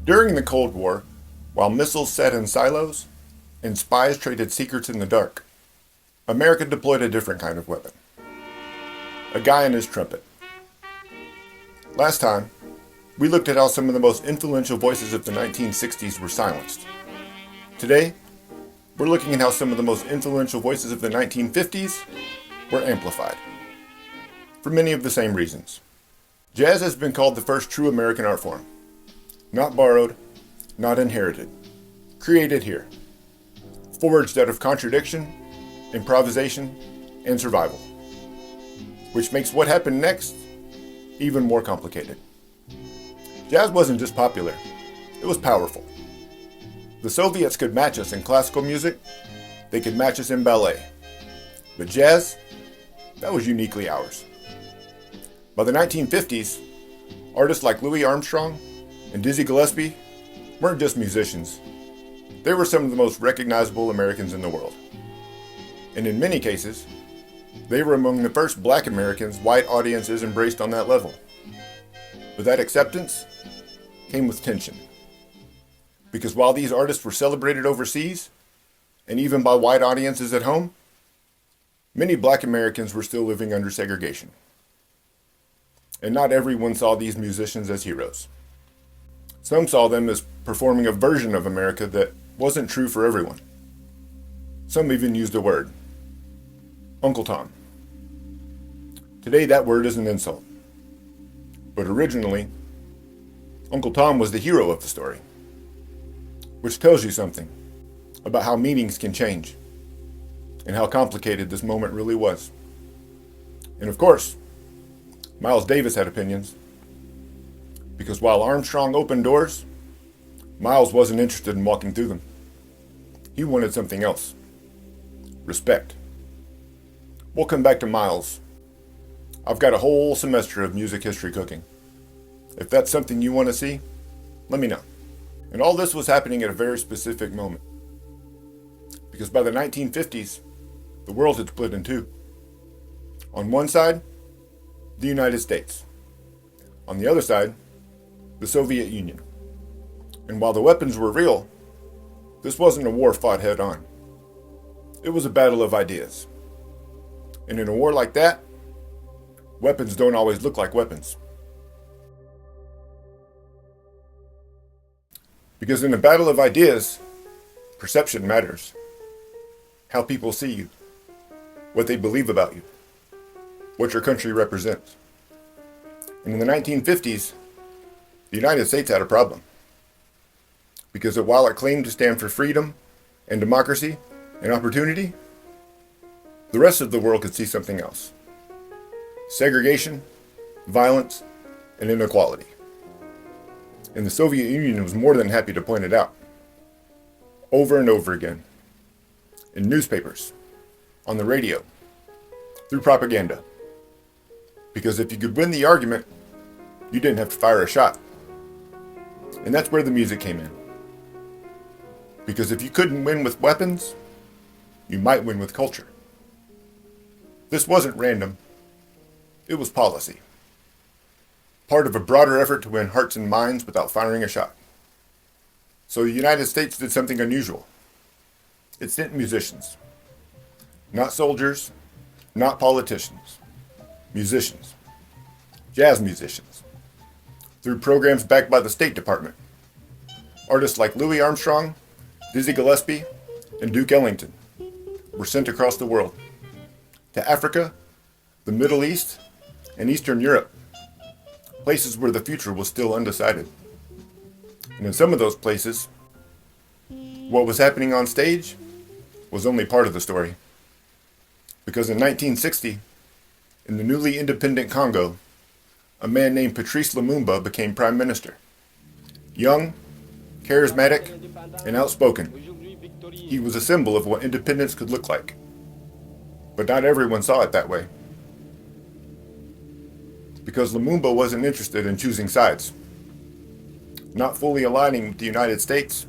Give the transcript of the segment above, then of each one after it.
During the Cold War, while missiles sat in silos and spies traded secrets in the dark, America deployed a different kind of weapon. A guy and his trumpet. Last time, we looked at how some of the most influential voices of the 1960s were silenced. Today, we're looking at how some of the most influential voices of the 1950s were amplified. For many of the same reasons. Jazz has been called the first true American art form. Not borrowed, not inherited. Created here. Forged out of contradiction, improvisation, and survival. Which makes what happened next even more complicated. Jazz wasn't just popular, it was powerful. The Soviets could match us in classical music, they could match us in ballet. But jazz, that was uniquely ours. By the 1950s, artists like Louis Armstrong and Dizzy Gillespie weren't just musicians. They were some of the most recognizable Americans in the world. And in many cases, they were among the first black Americans white audiences embraced on that level. But that acceptance came with tension. Because while these artists were celebrated overseas, and even by white audiences at home, many black Americans were still living under segregation. And not everyone saw these musicians as heroes. Some saw them as performing a version of America that wasn't true for everyone. Some even used a word. Uncle Tom. Today that word is an insult. But originally, Uncle Tom was the hero of the story. Which tells you something about how meanings can change and how complicated this moment really was. And of course, Miles Davis had opinions. Because while Armstrong opened doors, Miles wasn't interested in walking through them. He wanted something else. Respect. We'll come back to Miles. I've got a whole semester of music history cooking. If that's something you want to see, let me know. And all this was happening at a very specific moment. Because by the 1950s, the world had split in two. On one side, the United States. On the other side, the Soviet Union. And while the weapons were real, this wasn't a war fought head on. It was a battle of ideas. And in a war like that, weapons don't always look like weapons. Because in a battle of ideas, perception matters. How people see you, what they believe about you, what your country represents. And in the 1950s, the United States had a problem. Because while it claimed to stand for freedom and democracy and opportunity, the rest of the world could see something else. Segregation, violence, and inequality. And the Soviet Union was more than happy to point it out. Over and over again. In newspapers, on the radio, through propaganda. Because if you could win the argument, you didn't have to fire a shot. And that's where the music came in. Because if you couldn't win with weapons, you might win with culture. This wasn't random. It was policy. Part of a broader effort to win hearts and minds without firing a shot. So the United States did something unusual. It sent musicians. Not soldiers, not politicians. Musicians. Jazz musicians. Through programs backed by the State Department. Artists like Louis Armstrong, Dizzy Gillespie, and Duke Ellington were sent across the world. To Africa, the Middle East, and Eastern Europe. Places where the future was still undecided. And in some of those places, what was happening on stage was only part of the story. Because in 1960, in the newly independent Congo, a man named Patrice Lumumba became prime minister. Young, charismatic, and outspoken. He was a symbol of what independence could look like. But not everyone saw it that way. Because Lumumba wasn't interested in choosing sides, not fully aligning with the United States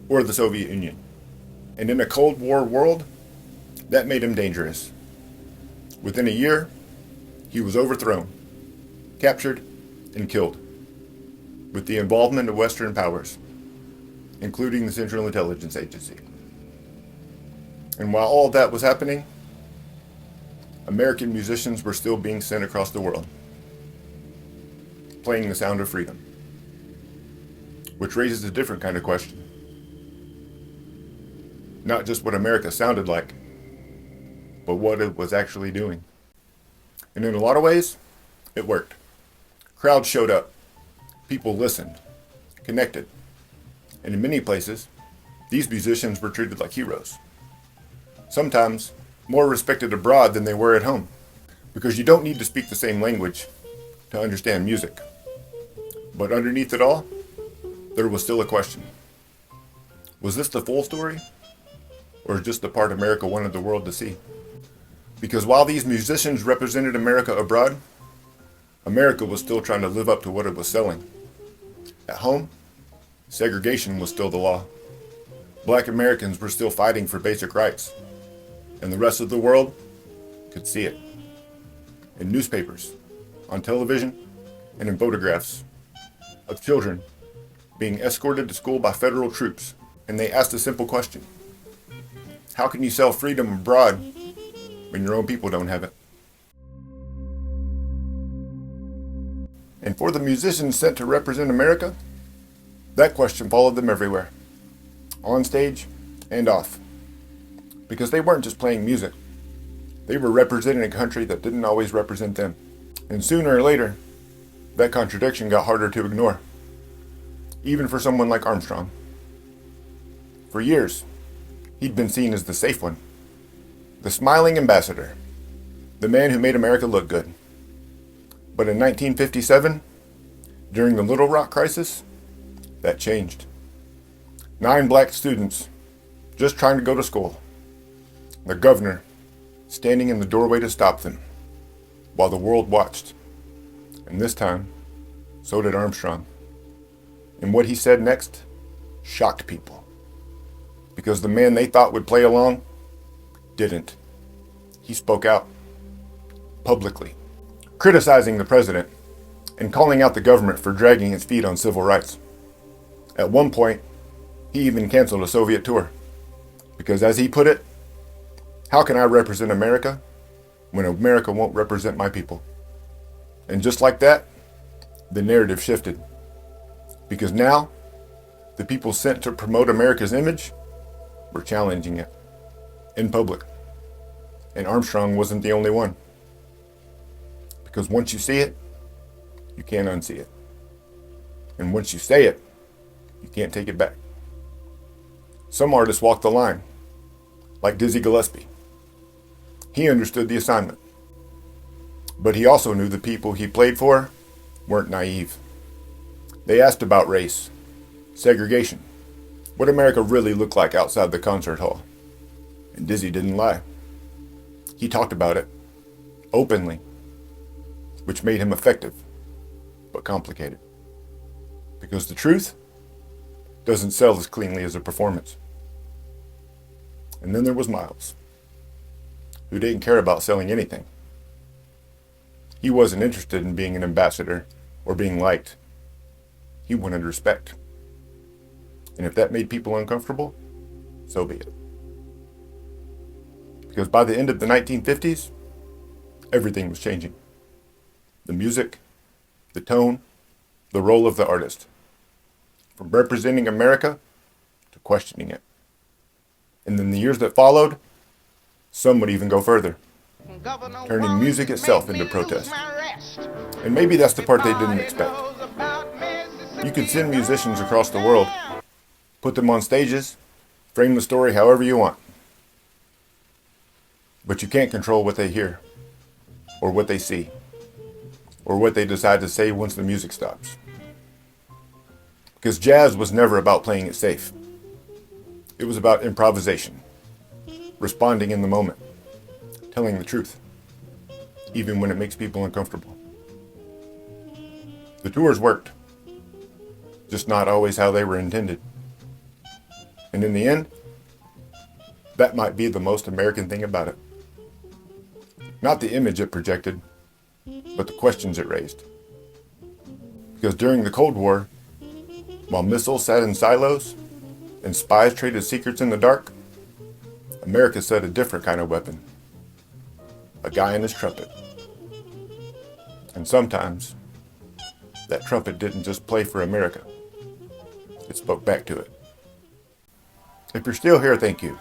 or the Soviet Union. And in a Cold War world, that made him dangerous. Within a year, he was overthrown, captured, and killed, with the involvement of Western powers, including the Central Intelligence Agency. And while all that was happening, American musicians were still being sent across the world, playing the sound of freedom, which raises a different kind of question. Not just what America sounded like, but what it was actually doing. And in a lot of ways, it worked. Crowds showed up, people listened, connected, and in many places, these musicians were treated like heroes. Sometimes more respected abroad than they were at home, because you don't need to speak the same language to understand music. But underneath it all, there was still a question. Was this the full story? Or just the part America wanted the world to see? Because while these musicians represented America abroad, America was still trying to live up to what it was selling. At home, segregation was still the law. Black Americans were still fighting for basic rights. And the rest of the world could see it. In newspapers, on television, and in photographs of children being escorted to school by federal troops. And they asked a simple question. How can you sell freedom abroad when your own people don't have it? And for the musicians sent to represent America, that question followed them everywhere, on stage and off. Because they weren't just playing music. They were representing a country that didn't always represent them. And sooner or later, that contradiction got harder to ignore. Even for someone like Armstrong. For years, he'd been seen as the safe one. The smiling ambassador. The man who made America look good. But in 1957, during the Little Rock crisis, that changed. 9 black students, just trying to go to school. The governor, standing in the doorway to stop them, while the world watched. And this time, so did Armstrong. And what he said next shocked people. Because the man they thought would play along didn't. He spoke out, publicly, criticizing the president and calling out the government for dragging its feet on civil rights. At one point, he even canceled a Soviet tour. Because as he put it, how can I represent America when America won't represent my people? And just like that, the narrative shifted. Because now, the people sent to promote America's image were challenging it in public. And Armstrong wasn't the only one. Because once you see it, you can't unsee it. And once you say it, you can't take it back. Some artists walk the line, like Dizzy Gillespie. He understood the assignment. But he also knew the people he played for weren't naive. They asked about race, segregation, what America really looked like outside the concert hall. And Dizzy didn't lie. He talked about it, openly, which made him effective, but complicated. Because the truth doesn't sell as cleanly as a performance. And then there was Miles, who didn't care about selling anything. He wasn't interested in being an ambassador or being liked. He wanted respect. And if that made people uncomfortable, so be it. Because by the end of the 1950s, everything was changing. The music, the tone, the role of the artist. From representing America to questioning it. And in the years that followed, some would even go further, turning music itself into protest. And maybe that's the part they didn't expect. You could send musicians across the world, put them on stages, frame the story however you want. But you can't control what they hear, or what they see, or what they decide to say once the music stops. Because jazz was never about playing it safe. It was about improvisation, responding in the moment, telling the truth, even when it makes people uncomfortable. The tours worked, just not always how they were intended. And in the end, that might be the most American thing about it. Not the image it projected, but the questions it raised. Because during the Cold War, while missiles sat in silos and spies traded secrets in the dark, America set a different kind of weapon. A guy and his trumpet. And sometimes, that trumpet didn't just play for America. It spoke back to it. If you're still here, thank you.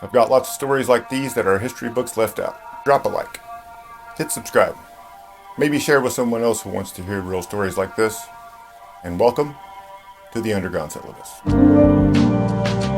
I've got lots of stories like these that our history books left out. Drop a like. Hit subscribe. Maybe share with someone else who wants to hear real stories like this. And welcome to the Underground Syllabus.